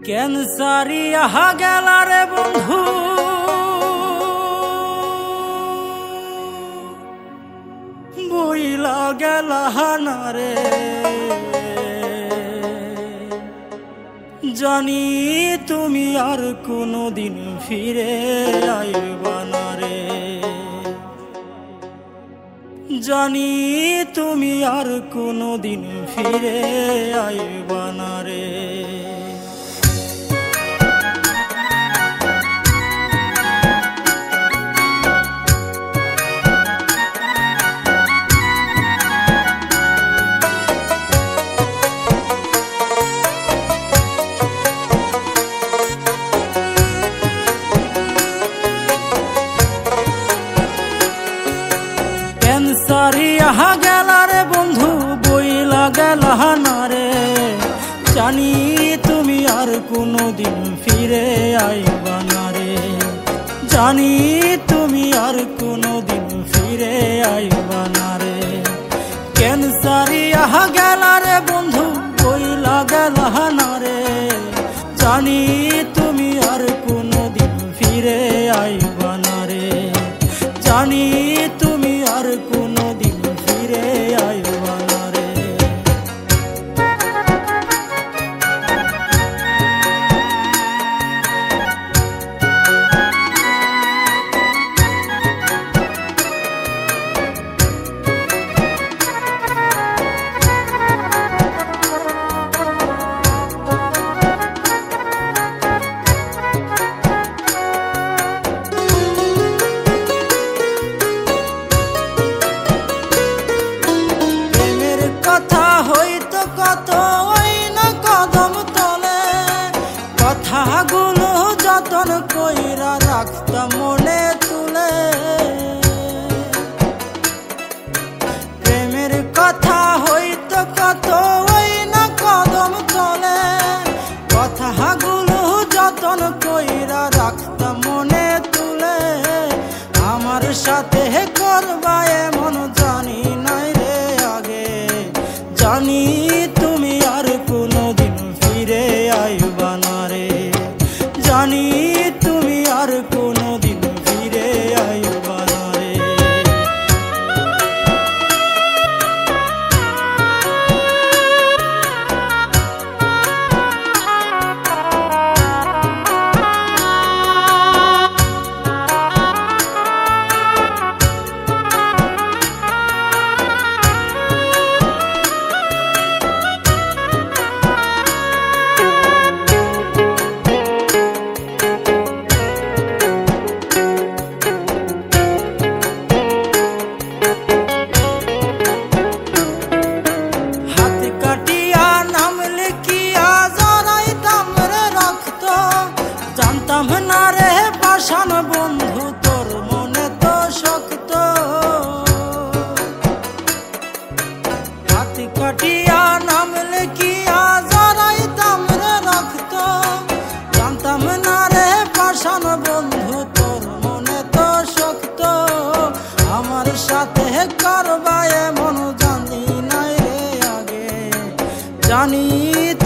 ক্যান্সারিয়া গেলা রে বন্ধু, বইলা গেলা না রে। জানি তুমি আর কোনোদিন ফিরে আইবা না রে। জানি তুমি আর কোনোদিন ফিরে আইবা না রে। ক্যান্সারিয়া গেলা রে বন্ধু, বইলা গেলা না রে। জানি তুমি আর কোনোদিন ফিরে আইবা না রে। জানি তুমি আর কোনোদিন ফিরে আইবা না রে। ক্যান্সারিয়া গেলা রে বন্ধু, বইলা গেলা না রে। জানি তুমি আর কোনোদিন ফিরে আইবা না রে। জানি তুমি আর কোনোদিন ফিরে আইবা না রে। কথা হইতো কত ওই না কদম তলে, কথাগুলো যতন কইরা রাখতাম মনে তুলে। প্রেমের কথা হইতো কত ওই না কদম তলে, কথাগুলো যতন কইরা রাখতাম মনে তুলে। আমার সাথে করবা এমন জানি নাই রে আগে। জানি তুমি আর কোনোদিন ফিরে আইবা না রে। জানি তুমি আর কোনোদিন ফিরে আইবা না রে। জানতাম না রে পাষাণ বন্ধু তোর মনে তো শক্ত। হাত কাটিয়া নাম লিখিয়া জড়াইতাম রে রক্ত। জানতাম না রে পাষাণ বন্ধু তোর মনে তো শক্ত। আমার সাথে করবা এমন জানি নাই রে আগে। জানি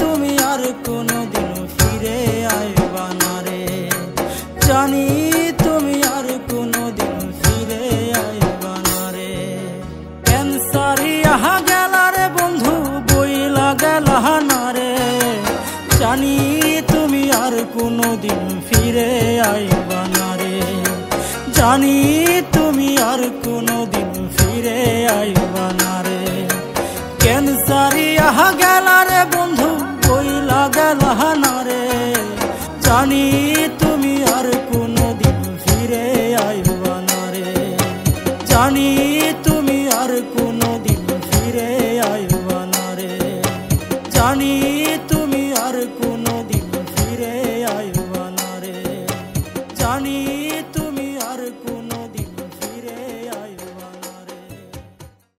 তুমি আর কোনোদিন ফিরে আইবা না রে। জানি তুমি আর কোনোদিন ফিরে আইবা না রে। ক্যান্সারিয়া গেলা রে বন্ধু, বইলা গেলা না রে। জানি তুমি আর কোনোদিন ফিরে আইবা না রে। জানি তুমি আর কোনোদিন ফিরে আইবা না রে। ক্যান্সারিয়া গেলা রে বন্ধু, বইলা গেলা না রে। জানি